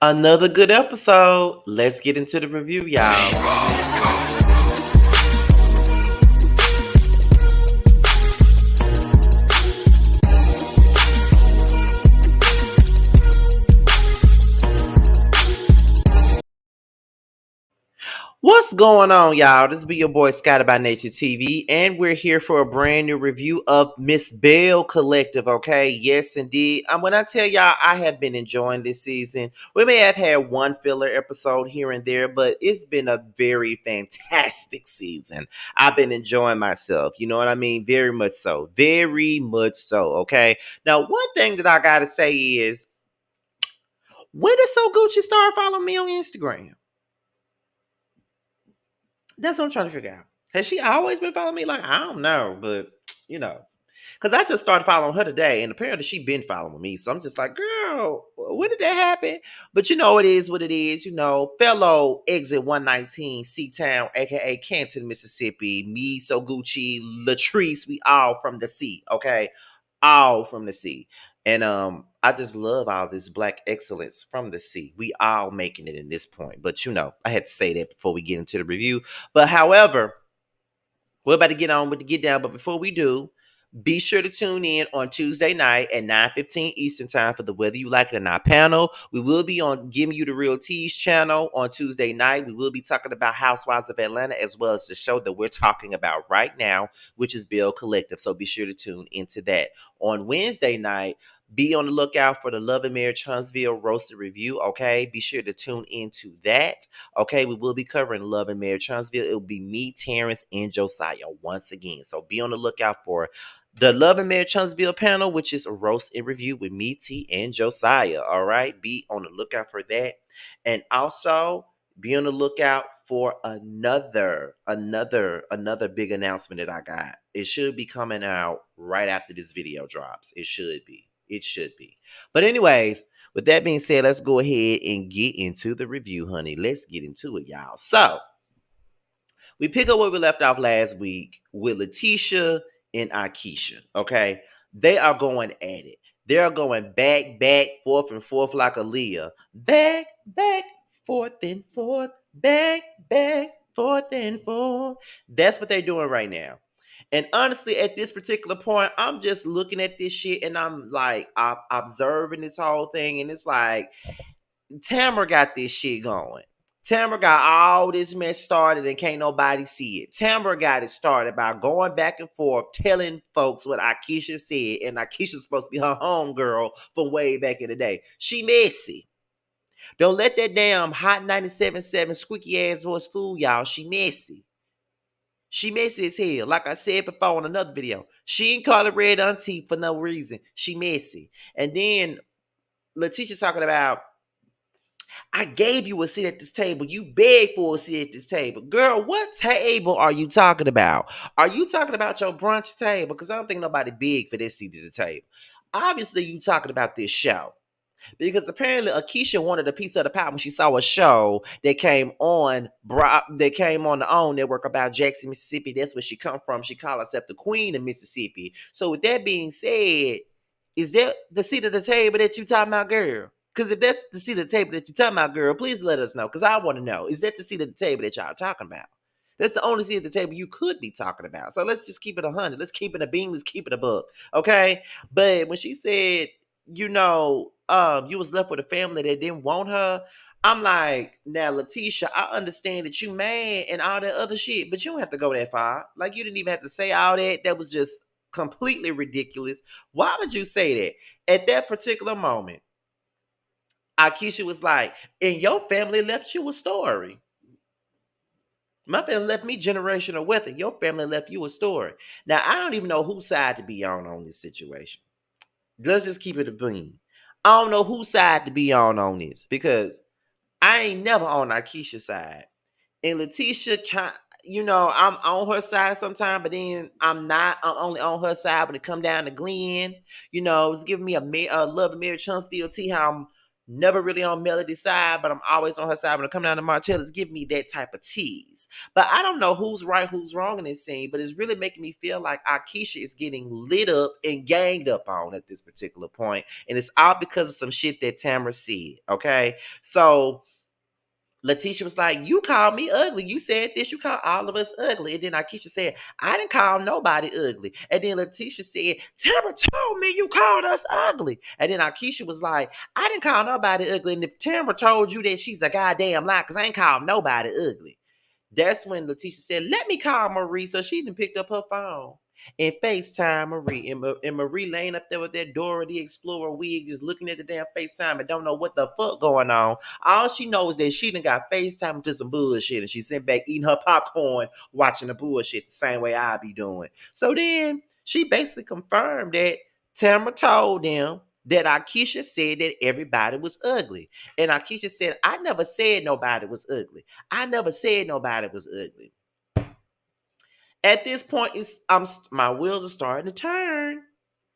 Another good episode. Let's get into the review, y'all. What's going on, y'all? This be your boy Scotty by Nature TV, and we're here for a brand new review of Miss Belle Collective. Okay, yes, indeed. When I tell y'all, I have been enjoying this season. We may have had one filler episode here and there, but it's been a very fantastic season. I've been enjoying myself. You know what I mean? Very much so. Very much so. Okay. Now, one thing that I gotta say is, when did So Gucci start following me on Instagram? That's what I'm trying to figure out. Has she always been following me? Like, I don't know, but you know, because I just started following her today, and apparently she been following me. So I'm just like, girl, when did that happen? But you know, it is what it is. You know, fellow Exit 119, C-Town, aka Canton, Mississippi, me, So Gucci, Latrice, we all from the sea, okay? All from the sea. And I just love all this black excellence from the sea. We all making it in this point. But you know, I had to say that before we get into the review. But however, we're about to get on with the get down. But before we do, be sure to tune in on Tuesday night at 9:15 Eastern Time for the Whether You Like It or Not panel. We will be on Giving You the Real Tease channel on Tuesday night. We will be talking about Housewives of Atlanta as well as the show that we're talking about right now, which is Belle Collective. So be sure to tune into that. On Wednesday night, be on the lookout for the Love and Marriage Huntsville Roasted Review, okay? Be sure to tune into that, okay? We will be covering Love and Marriage Huntsville. It will be me, Terrence, and Josiah once again. So be on the lookout for the Love and Marriage Huntsville panel, which is a roast and review with me, T, and Josiah, all right? Be on the lookout for that. And also, be on the lookout for another big announcement that I got. It should be coming out right after this video drops. It should be. It should be. But anyways, with that being said, let's go ahead and get into the review, honey. Let's get into it, y'all. So, we pick up where we left off last week with Letitia and Akeisha. Okay, they are going at it. They are going back, forth and forth like Aaliyah. Back, forth and forth, back, forth and forth. That's what they're doing right now. And honestly, at this particular point, I'm just looking at this shit and I'm like, I'm observing this whole thing, and it's like, Tamara got this shit going. Tamara got all this mess started and can't nobody see it. Tamara got it started by going back and forth, telling folks what Akeisha said, and Akeisha's supposed to be her homegirl from way back in the day. She messy. Don't let that damn hot 97.7 squeaky ass voice fool y'all. She messy. She messy as hell. Like I said before in another video, she ain't call it red auntie for no reason. She messy. And then Letitia talking about, I gave you a seat at this table. You begged for a seat at this table. Girl, what table are you talking about? Are you talking about your brunch table? Because I don't think nobody begged for this seat at the table. Obviously, you talking about this show. Because apparently Akeisha wanted a piece of the pie when she saw a show that came on the OWN network about Jackson, Mississippi. That's where she come from. She called herself the Queen of Mississippi. So with that being said, is that the seat at the table that you talking about, girl? Because if that's the seat at the table that you talking about, girl, please let us know. Because I want to know. Is that the seat at the table that y'all talking about? That's the only seat at the table you could be talking about. So let's just keep it 100. Let's keep it a beam. Let's keep it a book. Okay? But when she said, you was left with a family that didn't want her, I'm like, now, Letitia, I understand that you mad and all that other shit, but you don't have to go that far. Like, you didn't even have to say all that. That was just completely ridiculous. Why would you say that? At that particular moment, Akeisha was like, and your family left you a story. My family left me generational wealth, and your family left you a story. Now, I don't even know whose side to be on this situation. Let's just keep it a beam. I don't know whose side to be on this, because I ain't never on Akeisha's side. And Letitia, I'm on her side sometimes, but then I'm not. I'm only on her side when it come down to Glenn. It's giving me a Love and Marriage Huntsville tea, how I'm Never really on Melody's side, but I'm always on her side when it come down to Martell. It's giving me that type of tease. But I don't know who's right, who's wrong in this scene, but it's really making me feel like Akeisha is getting lit up and ganged up on at this particular point. And it's all because of some shit that Tamara said, okay? So Letitia was like, you called me ugly. You said this. You called all of us ugly. And then Akeisha said, I didn't call nobody ugly. And then Letitia said, Tamara told me you called us ugly. And then Akeisha was like, I didn't call nobody ugly. And if Tamara told you that, she's a goddamn lie because I ain't called nobody ugly. That's when Letitia said, let me call Marie. So she done picked up her phone and FaceTime Marie. And Marie laying up there with that Dora the Explorer wig, just looking at the damn FaceTime and don't know what the fuck going on. All she knows is that she done got FaceTime to some bullshit. And she sent back eating her popcorn, watching the bullshit the same way I be doing. So then she basically confirmed that Tamara told them that Akeisha said that everybody was ugly. And Akeisha said, I never said nobody was ugly. I never said nobody was ugly. At this point, my wheels are starting to turn.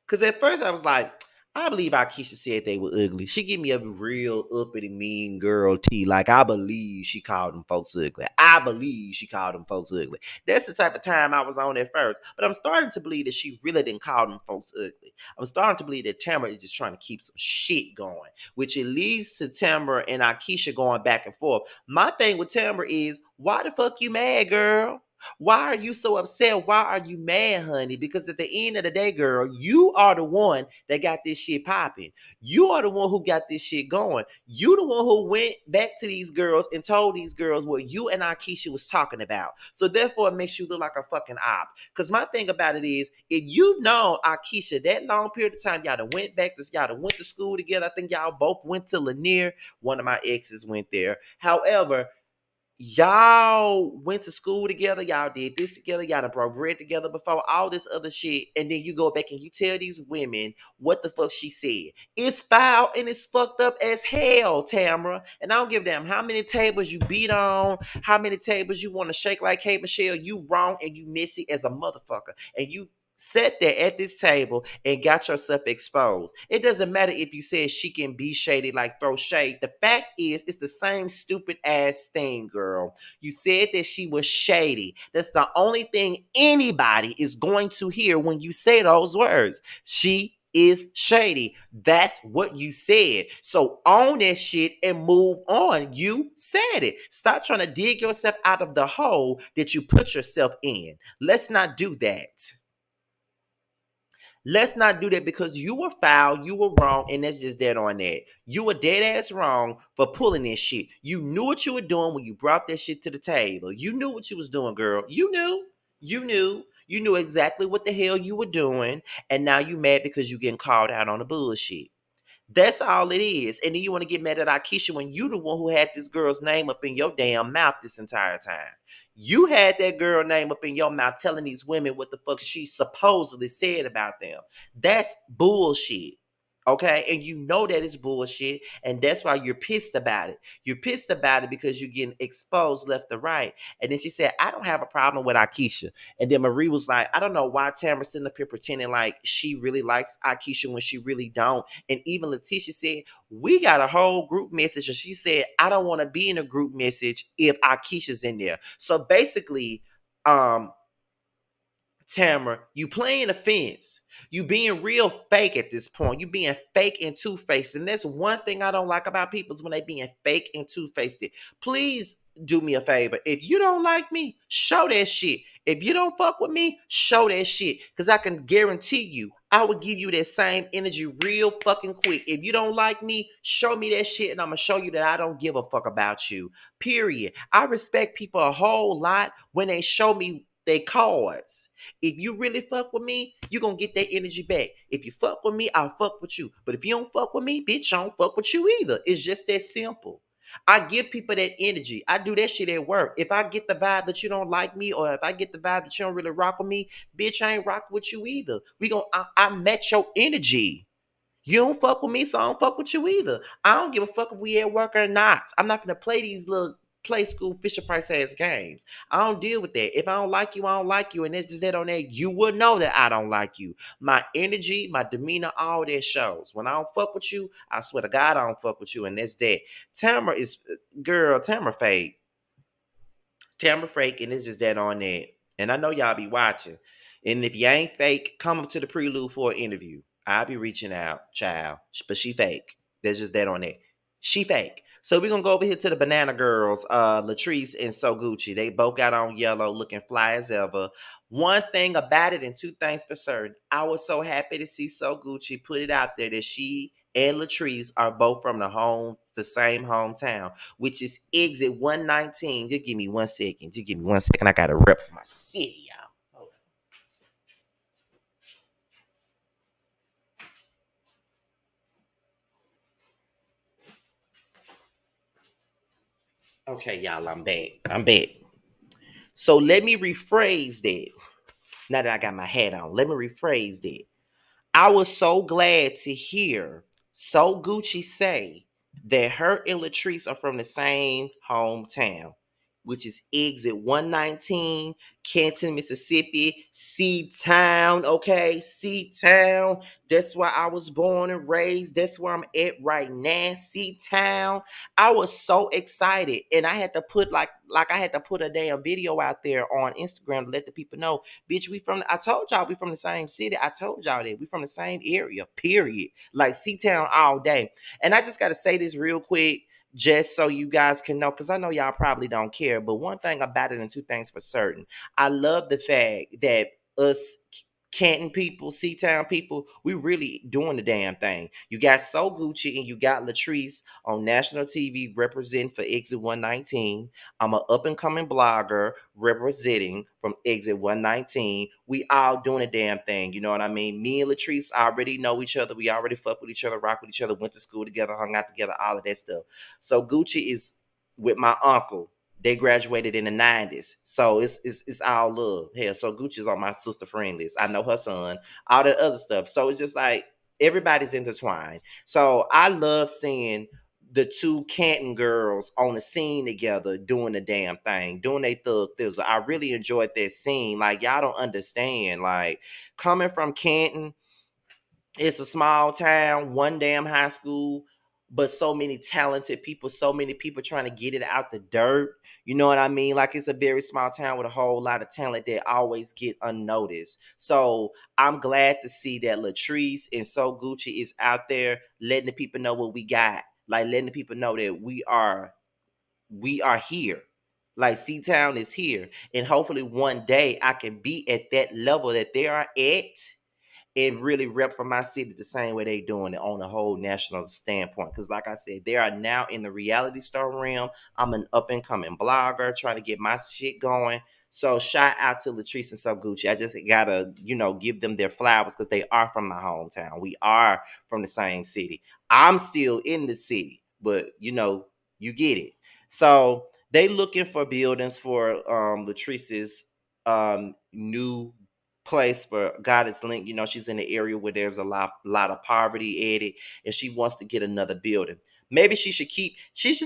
Because at first I was like, I believe Akeisha said they were ugly. She give me a real uppity mean girl tea. Like, I believe she called them folks ugly. I believe she called them folks ugly. That's the type of time I was on at first. But I'm starting to believe that she really didn't call them folks ugly. I'm starting to believe that Tamara is just trying to keep some shit going, which it leads to Tamara and Akeisha going back and forth. My thing with Tamara is, why the fuck you mad, girl? Why are you so upset? Why are you mad, honey? Because at the end of the day, girl, you are the one that got this shit popping. You are the one who got this shit going. You the one who went back to these girls and told these girls what you and Akeisha was talking about. So therefore, it makes you look like a fucking op. Because my thing about it is, if you've known Akeisha that long period of time, y'all done went to school together. I think y'all both went to Lanier. One of my exes went there. However, y'all went to school together, y'all did this together, y'all done broke bread together before, all this other shit, and then you go back and you tell these women what the fuck she said. It's foul and it's fucked up as hell, Tamara. And I don't give a damn how many tables you beat on, how many tables you want to shake like Kate Michelle. You wrong and you messy as a motherfucker. And you sat there at this table and got yourself exposed. It doesn't matter if you said she can be shady, like throw shade. The fact is, it's the same stupid ass thing, girl. You said that she was shady. That's the only thing anybody is going to hear when you say those words. She is shady. That's what you said. So own that shit and move on. You said it. Stop trying to dig yourself out of the hole that you put yourself in. Let's not do that. Let's not do that because you were foul, you were wrong, and that's just dead on that. You were dead ass wrong for pulling this shit. You knew what you were doing when you brought that shit to the table. You knew what you was doing, girl. You knew. You knew. You knew exactly what the hell you were doing, and now you mad because you getting called out on the bullshit. That's all it is. And then you want to get mad at Akeisha when you the one who had this girl's name up in your damn mouth this entire time. You had that girl name up in your mouth telling these women what the fuck she supposedly said about them. That's bullshit. Okay, and you know that it's bullshit, and that's why you're pissed about it. You're pissed about it because you're getting exposed left to right. And then she said, I don't have a problem with Akeisha. And then Marie was like, I don't know why Tamara's sitting up here pretending like she really likes Akeisha when she really don't. And even Letitia said, we got a whole group message. And she said, I don't want to be in a group message if Akeisha's in there. So basically, Tamara, you playing a fence. You being real fake at this point. You being fake and two-faced. And that's one thing I don't like about people is when they being fake and two-faced. Please do me a favor. If you don't like me, show that shit. If you don't fuck with me, show that shit. Because I can guarantee you, I will give you that same energy real fucking quick. If you don't like me, show me that shit and I'm going to show you that I don't give a fuck about you. Period. I respect people a whole lot when they show me their cards. If you really fuck with me, you gonna get that energy back. If you fuck with me, I'll fuck with you. But if you don't fuck with me, bitch, I don't fuck with you either. It's just that simple. I give people that energy. I do that shit at work. If I get the vibe that you don't like me, or if I get the vibe that you don't really rock with me, bitch, I ain't rocking with you either. I match your energy. You don't fuck with me, so I don't fuck with you either. I don't give a fuck if we at work or not. I'm not gonna play these little play school Fisher Price ass games. I don't deal with that. If I don't like you, I don't like you, and it's just that on that. You will know that I don't like you. My energy, my demeanor, all that shows. When I don't fuck with you, I swear to God, I don't fuck with you, and that's that. Tamara is girl. Tamara fake. Tamara fake, and it's just that on that. And I know y'all be watching. And if you ain't fake, come up to the prelude for an interview. I'll be reaching out, child. But she fake. There's just that on that. She fake. So we're gonna go over here to the Banana Girls, Latrice and So Gucci. They both got on yellow, looking fly as ever. One thing about it, and two things for certain. I was so happy to see So Gucci put it out there that she and Latrice are both from the same hometown, which is exit 119. Just give me 1 second. Just give me 1 second. I gotta rep my city, y'all. Okay, y'all, I'm back. I'm back. So let me rephrase that. Now that I got my hat on, let me rephrase that. I was so glad to hear So Gucci say that her and Latrice are from the same hometown, which is exit 119, Canton, Mississippi, C Town. Okay, C Town. That's where I was born and raised. That's where I'm at right now, C Town. I was so excited, and I had to put like I had to put a damn video out there on Instagram to let the people know, bitch, I told y'all we from the same city. I told y'all that we from the same area, period. Like C-Town all day. And I just got to say this real quick, just so you guys can know, because I know y'all probably don't care. But one thing about it, and two things for certain, I love the fact that us Canton people, C-Town people, we really doing the damn thing. You got So Gucci and you got Latrice on national TV representing for Exit 119. I'm an up and coming blogger representing from Exit 119. We all doing a damn thing. You know what I mean? Me and Latrice already know each other. We already fuck with each other, rock with each other, went to school together, hung out together, all of that stuff. So Gucci is with my uncle. They graduated in the 90s. So it's all love. Hell, so Gucci's on my sister friend list. I know her son, all that other stuff. So it's just like everybody's intertwined. So I love seeing the two Canton girls on the scene together doing the damn thing, doing their thug thizzle. I really enjoyed that scene. Like, y'all don't understand. Like, coming from Canton, it's a small town, one damn high school, but so many talented people, so many people trying to get it out the dirt. You know what I mean? Like, it's a very small town with a whole lot of talent that always get unnoticed. So I'm glad to see that Latrice and So Gucci is out there letting the people know what we got. Like, letting the people know that we are here. Like, C Town is here. And hopefully one day I can be at that level that they are at and really rep for my city the same way they doing it on a whole national standpoint. Because like I said, they are now in the reality star realm. I'm an up and coming blogger trying to get my shit going. So shout out to Latrice and So Gucci. I just gotta, give them their flowers because they are from my hometown. We are from the same city. I'm still in the city, but you get it. So they looking for buildings for Latrice's new place for Goddess Link. She's in the area where there's a lot of poverty at it, and she wants to get another building. Maybe she should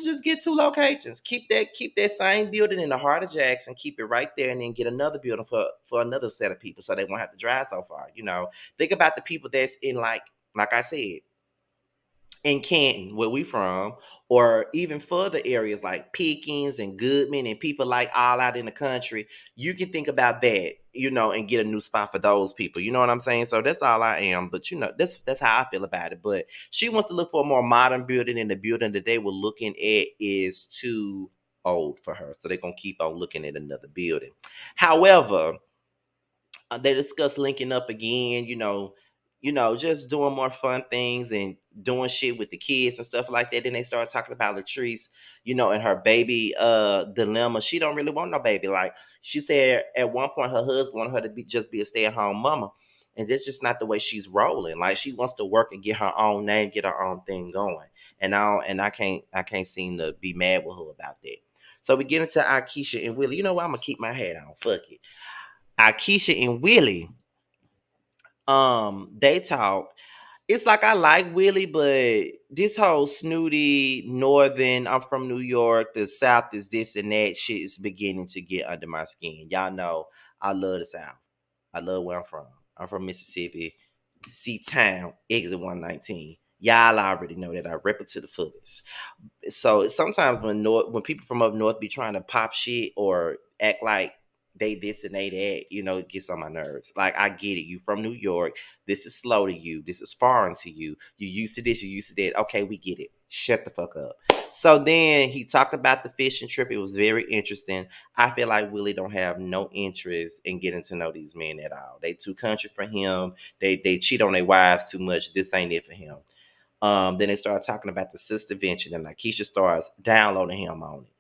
just get two locations. Keep that same building in the heart of Jackson, keep it right there, and then get another building for another set of people so they won't have to drive so far. Think about the people that's in, like I said, in Canton, where we from, or even further areas like Pickens and Goodman and people like all out in the country. You can think about that, and get a new spot for those people. You know what I'm saying? So that's all I am. But that's how I feel about it. But she wants to look for a more modern building, and the building that they were looking at is too old for her. So they're gonna keep on looking at another building. However, they discuss linking up again, just doing more fun things and doing shit with the kids and stuff like that. Then they started talking about Latrice, and her baby dilemma. She don't really want no baby. Like, she said at one point her husband wanted her to just be a stay-at-home mama. And that's just not the way she's rolling. Like, she wants to work and get her own name, get her own thing going. And I can't seem to be mad with her about that. So we get into Akeisha and Willie. You know what? I'm gonna keep my head on. Fuck it. Akeisha and Willie, they talk. It's like I like Willie, but this whole snooty northern, I'm from New York, the South is this and that shit is beginning to get under my skin. Y'all know I love the South. I love where I'm from. I'm from Mississippi, C Town, exit 119. Y'all already know that I rep it to the fullest. So sometimes when people from up north be trying to pop shit or act like they this and they that, it gets on my nerves. Like I get it. You from New York. This is slow to you. This is foreign to you. You used to this, you used to that. Okay, we get it. Shut the fuck up. So then he talked about the fishing trip. It was very interesting. I feel like Willie don't have no interest in getting to know these men at all. They too country for him. They cheat on their wives too much. This ain't it for him. Then they started talking about the sister venture, and like Keisha starts downloading him on it.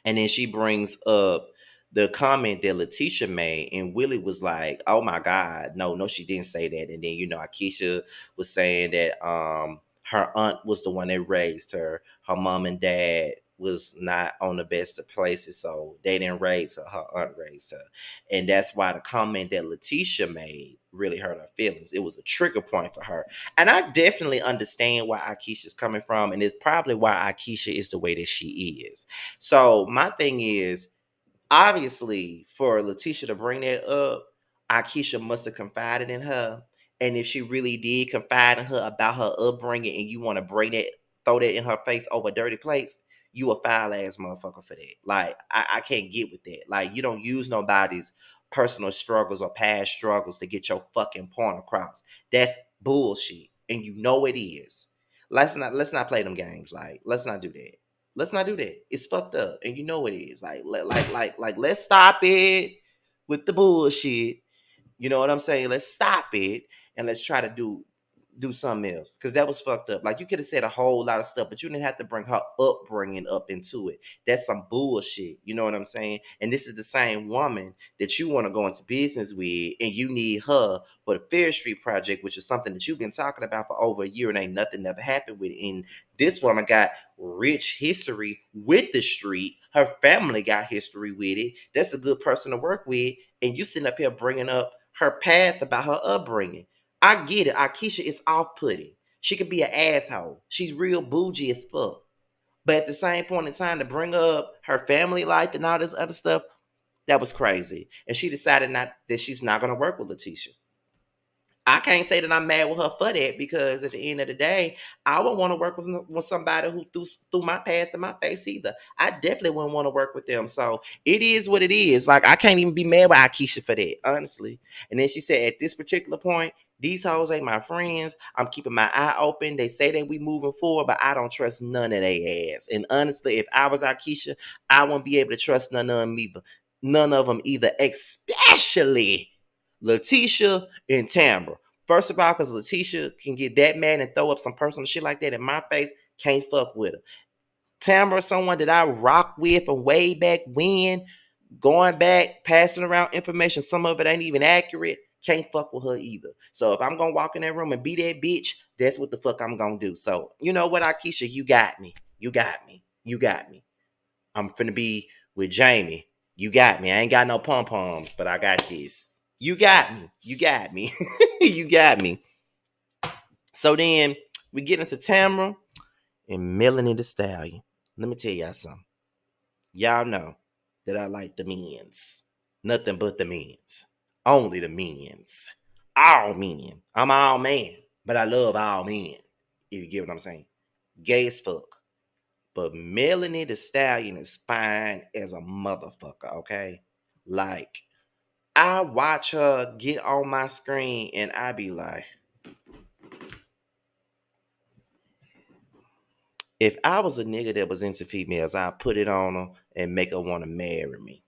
And then she brings up the comment that Letitia made, and Willie was like, "Oh my God, no, no, she didn't say that." And then Akeisha was saying that her aunt was the one that raised her. Her mom and dad was not on the best of places, so they didn't raise her. Her aunt raised her, and that's why the comment that Letitia made really hurt her feelings. It was a trigger point for her, and I definitely understand why Akeisha's coming from, and it's probably why Akeisha is the way that she is. So my thing is, obviously, for Letitia to bring that up, Akeisha must have confided in her. And if she really did confide in her about her upbringing, and you want to bring that, throw that in her face over dirty plates, you a foul ass motherfucker for that. Like I can't get with that. Like you don't use nobody's personal struggles or past struggles to get your fucking point across. That's bullshit, and you know it is. Let's not play them games. Like let's not do that. Let's not do that. It's fucked up, and you know it is. Like, let's stop it with the bullshit. You know what I'm saying? Let's stop it and let's try to do something else because that was fucked up. Like you could have said a whole lot of stuff, but you didn't have to bring her upbringing up into it. That's some bullshit. You know what I'm saying? And this is the same woman that you want to go into business with, and you need her for the Fair Street project, which is something that you've been talking about for over a year, and ain't nothing ever happened with it. And this woman got rich history with the street. Her family got history with it. That's a good person to work with, and you sitting up here bringing up her past about her upbringing. I get it. Akeisha is off-putting. She could be an asshole. She's real bougie as fuck. But at the same point in time, to bring up her family life and all this other stuff, that was crazy. And she decided not that she's not gonna work with Letitia. I can't say that I'm mad with her for that because at the end of the day, I wouldn't want to work with somebody who threw my past in my face either. I definitely wouldn't want to work with them. So it is what it is. Like I can't even be mad with Akeisha for that, honestly. And then she said, at this particular point, these hoes ain't my friends. I'm keeping my eye open. They say that we moving forward, but I don't trust none of they ass. And honestly, if I was Akeisha, I wouldn't be able to trust none of them either. None of them either, especially Letitia and Tambra. First of all, because Letitia can get that mad and throw up some personal shit like that in my face, can't fuck with her. Tamara, someone that I rock with from way back when, going back, passing around information, some of it ain't even accurate, can't fuck with her either. So if I'm gonna walk in that room and be that bitch, that's what the fuck I'm gonna do. So you know what, Akeisha, you got me. You got me. You got me. I'm finna be with Jamie. You got me. I ain't got no pom poms, but I got this. You got me. You got me. You got me. So then we get into Tamara and Melanie the Stallion. Let me tell y'all something. Y'all know that I like the men's. Nothing but the men's. Only the men's. All men. I'm all man, but I love all men. If you get what I'm saying. Gay as fuck. But Melanie the Stallion is fine as a motherfucker, okay? Like, I watch her get on my screen and I be like, if I was a nigga that was into females, I'd put it on her and make her want to marry me.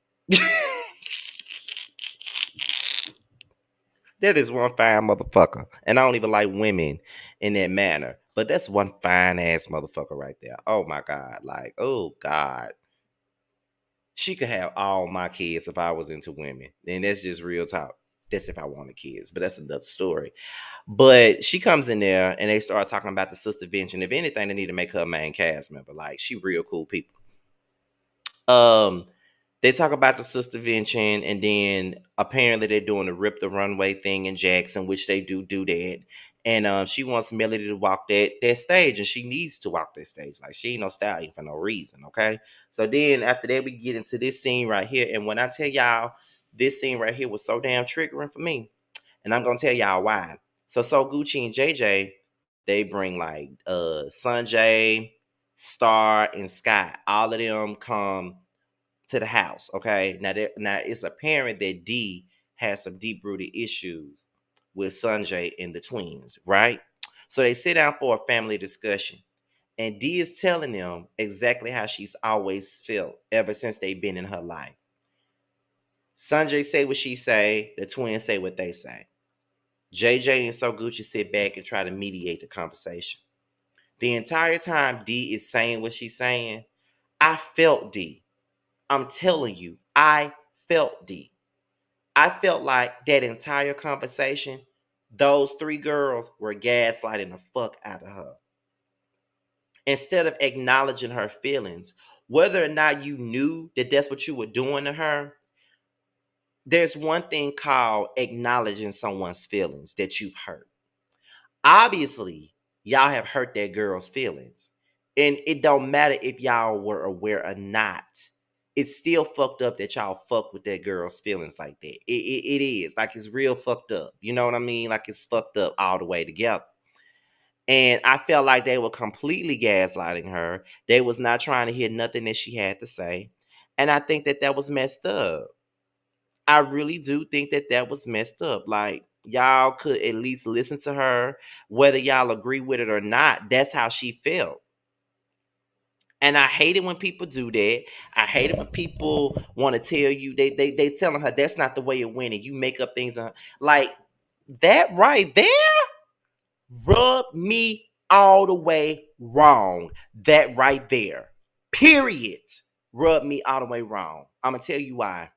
That is one fine motherfucker. And I don't even like women in that manner. But that's one fine ass motherfucker right there. Oh my God. Like, oh God. She could have all my kids if I was into women. And that's just real talk. That's if I wanted kids. But that's another story. But she comes in there and they start talking about the sister Vinch. And if anything, they need to make her a main cast member. Like, she real cool people. Um, they talk about the sister vention, and then apparently they're doing the rip the runway thing in Jackson, which they do that. And she wants Melody to walk that stage, and she needs to walk that stage. Like, she ain't no stallion for no reason, okay? So then after that, we get into this scene right here. And when I tell y'all, this scene right here was so damn triggering for me. And I'm gonna tell y'all why. So Gucci and JJ, they bring like Sanjay, Star, and Scott. All of them come to the house. Okay. Now it's apparent that D has some deep rooted issues with Sanjay and the twins, right? So they sit down for a family discussion. And D is telling them exactly how she's always felt ever since they've been in her life. Sanjay say what she say, the twins say what they say. JJ and So Gucci sit back and try to mediate the conversation. The entire time D is saying what she's saying, I felt D. I'm telling you, I felt D. I felt like that entire conversation, those three girls were gaslighting the fuck out of her. Instead of acknowledging her feelings, whether or not you knew that that's what you were doing to her, there's one thing called acknowledging someone's feelings that you've hurt. Obviously, y'all have hurt that girl's feelings. And it don't matter if y'all were aware or not. It's still fucked up that y'all fuck with that girl's feelings like that. It is. Like, it's real fucked up. You know what I mean? Like, it's fucked up all the way together. And I felt like they were completely gaslighting her. They was not trying to hear nothing that she had to say. And I think that that was messed up. I really do think that that was messed up. Like, y'all could at least listen to her, whether y'all agree with it or not. That's how she felt. And I hate it when people do that. I hate it when people want to tell you they telling her that's not the way it went, and you make up things like that right there rubbed me all the way wrong. That right there, period, rubbed me all the way wrong. I'm gonna tell you why.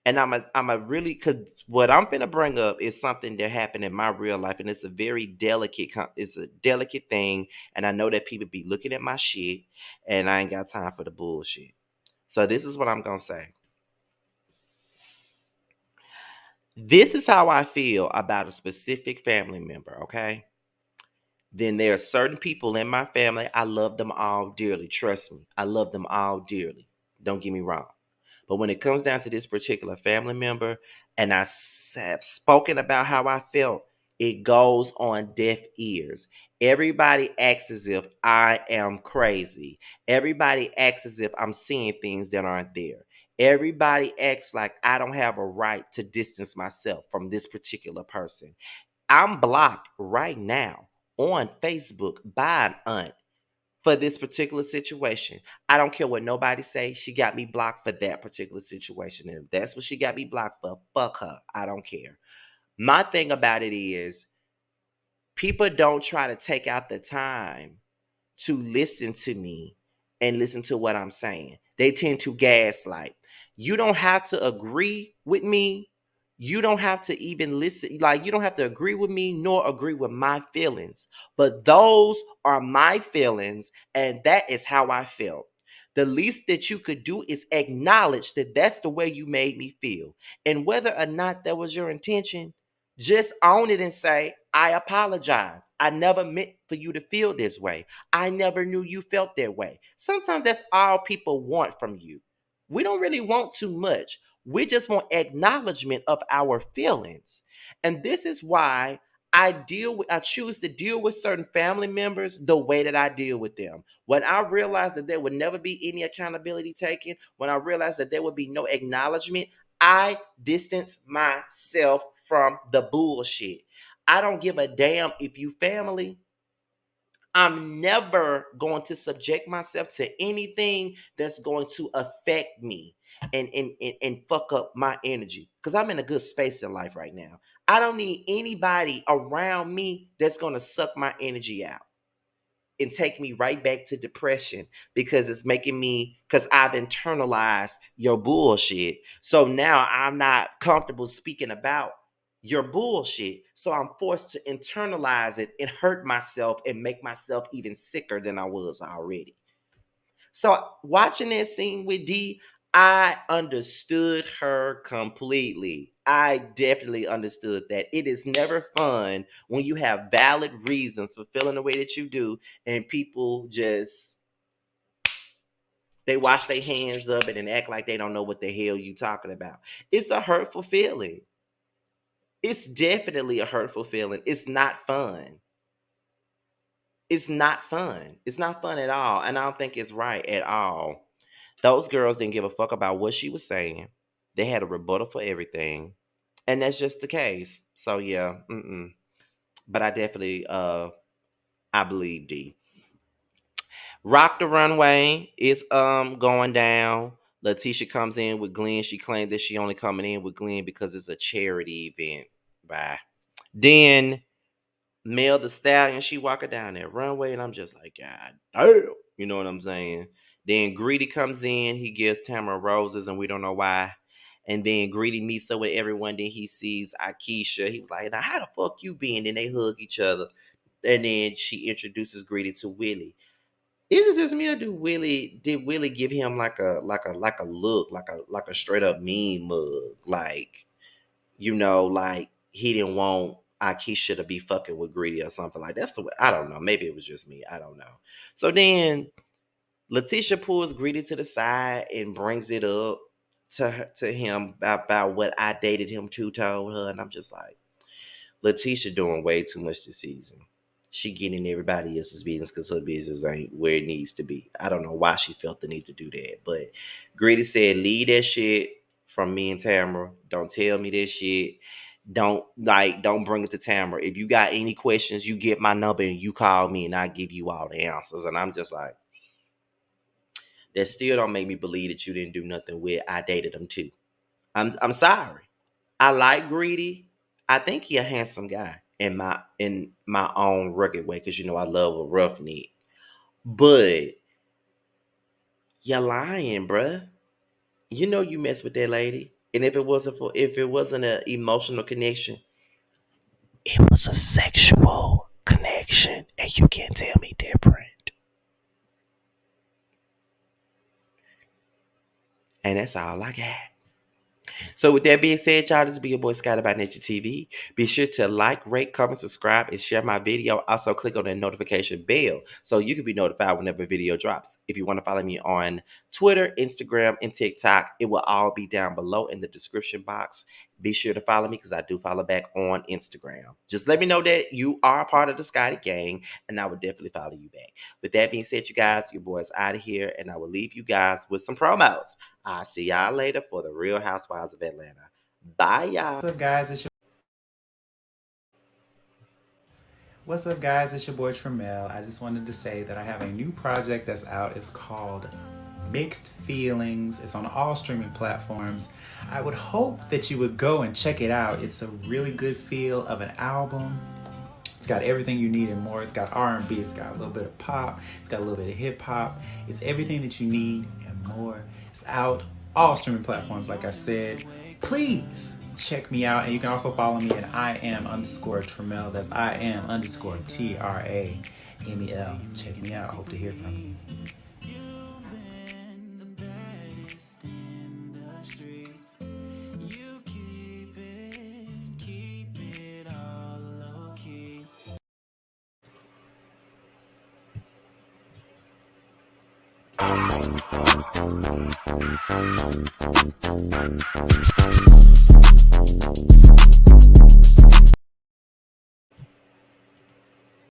And I'm a really, cause what I'm gonna bring up is something that happened in my real life, and it's a very delicate, it's a delicate thing. And I know that people be looking at my shit, and I ain't got time for the bullshit. So this is what I'm gonna say. This is how I feel about a specific family member. Okay. Then there are certain people in my family. I love them all dearly. Trust me, I love them all dearly. Don't get me wrong. But when it comes down to this particular family member, and have spoken about how I felt, it goes on deaf ears. Everybody acts as if I am crazy. Everybody acts as if I'm seeing things that aren't there. Everybody acts like I don't have a right to distance myself from this particular person. I'm blocked right now on Facebook by an aunt for this particular situation. I don't care what nobody say. She got me blocked for that particular situation. And if that's what she got me blocked for, fuck her. I don't care. My thing about it is people don't try to take out the time to listen to me and listen to what I'm saying. They tend to gaslight. You don't have to agree with me. You don't have to even listen. Like, you don't have to agree with me nor agree with my feelings. But those are my feelings, and that is how I felt. The least that you could do is acknowledge that that's the way you made me feel. And whether or not that was your intention, just own it and say, I apologize. I never meant for you to feel this way. I never knew you felt that way. Sometimes that's all people want from you. We don't really want too much. We just want acknowledgement of our feelings. And this is why I choose to deal with certain family members the way that I deal with them. When I realized that there would never be any accountability taken, when I realized that there would be no acknowledgement, I distance myself from the bullshit. I don't give a damn if you family. I'm never going to subject myself to anything that's going to affect me and fuck up my energy. Because I'm in a good space in life right now. I don't need anybody around me that's going to suck my energy out and take me right back to depression because it's making me, because I've internalized your bullshit. So now I'm not comfortable speaking about your bullshit. So I'm forced to internalize it and hurt myself and make myself even sicker than I was already. So watching that scene with D, I understood her completely. I definitely understood that. It is never fun when you have valid reasons for feeling the way that you do, and people just they wash their hands of it and act like they don't know what the hell you talking about. It's a hurtful feeling. It's definitely a hurtful feeling. It's not fun. It's not fun. It's not fun at all. And I don't think it's right at all. Those girls didn't give a fuck about what she was saying. They had a rebuttal for everything. And that's just the case. So yeah, but I definitely I believe D. Rock the Runway is going down. Letitia comes in with Glenn. She claimed that she only coming in with Glenn because it's a charity event. Bye. Then Mel the Stallion, she walking down that runway, and I'm just like, God damn. You know what I'm saying? Then Greedy comes in, he gives Tamara roses, and we don't know why. And then Greedy meets up with everyone. Then he sees Akeisha. He was like, now how the fuck you been? And they hug each other. And then she introduces Greedy to Willie. Is it just me or did Willie give him like a look, like a straight up mean mug? Like, like he didn't want Akeisha to be fucking with Greedy or something like that's the way. I don't know. Maybe it was just me. I don't know. So then Letitia pulls Greedy to the side and brings it up to him about what I dated him to told her, and I'm just like, Letitia doing way too much this season. She getting in everybody else's business because her business ain't where it needs to be. I don't know why she felt the need to do that. But Grady said, leave that shit from me and Tamara. Don't tell me this shit. Don't bring it to Tamara. If you got any questions, you get my number and you call me and I give you all the answers. And I'm just like, that still don't make me believe that you didn't do nothing with I dated him too. I'm sorry. I like Greedy. I think he a handsome guy in my own rugged way because I love a roughneck. But you're lying, bruh. You know you mess with that lady, and if it wasn't an emotional connection, it was a sexual connection, and you can't tell me different. And that's all I got. So with that being said, y'all, this be your boy Scott about Nature TV. Be sure to like, rate, comment, subscribe, and share my video. Also, click on the notification bell so you can be notified whenever a video drops. If you want to follow me on Twitter, Instagram, and TikTok, it will all be down below in the description box. Be sure to follow me because I do follow back on Instagram. Just let me know that you are a part of the Scotty gang, and I will definitely follow you back. With that being said, you guys, your boy's out of here, and I will leave you guys with some promos. I'll see y'all later for the Real Housewives of Atlanta. Bye, y'all. What's up, guys? It's your boy Tremel. I just wanted to say that I have a new project that's out. It's called Mixed Feelings. It's on all streaming platforms. I would hope that you would go and check it out. It's a really good feel of an album. It's got everything you need and more. It's got R&B, it's got a little bit of pop, it's got a little bit of hip hop. It's everything that you need and more. It's out all streaming platforms, like I said. Please check me out, and you can also follow me at IAM_Tremel. That's IAM_TRAMEL. Check me out. I hope to hear from you.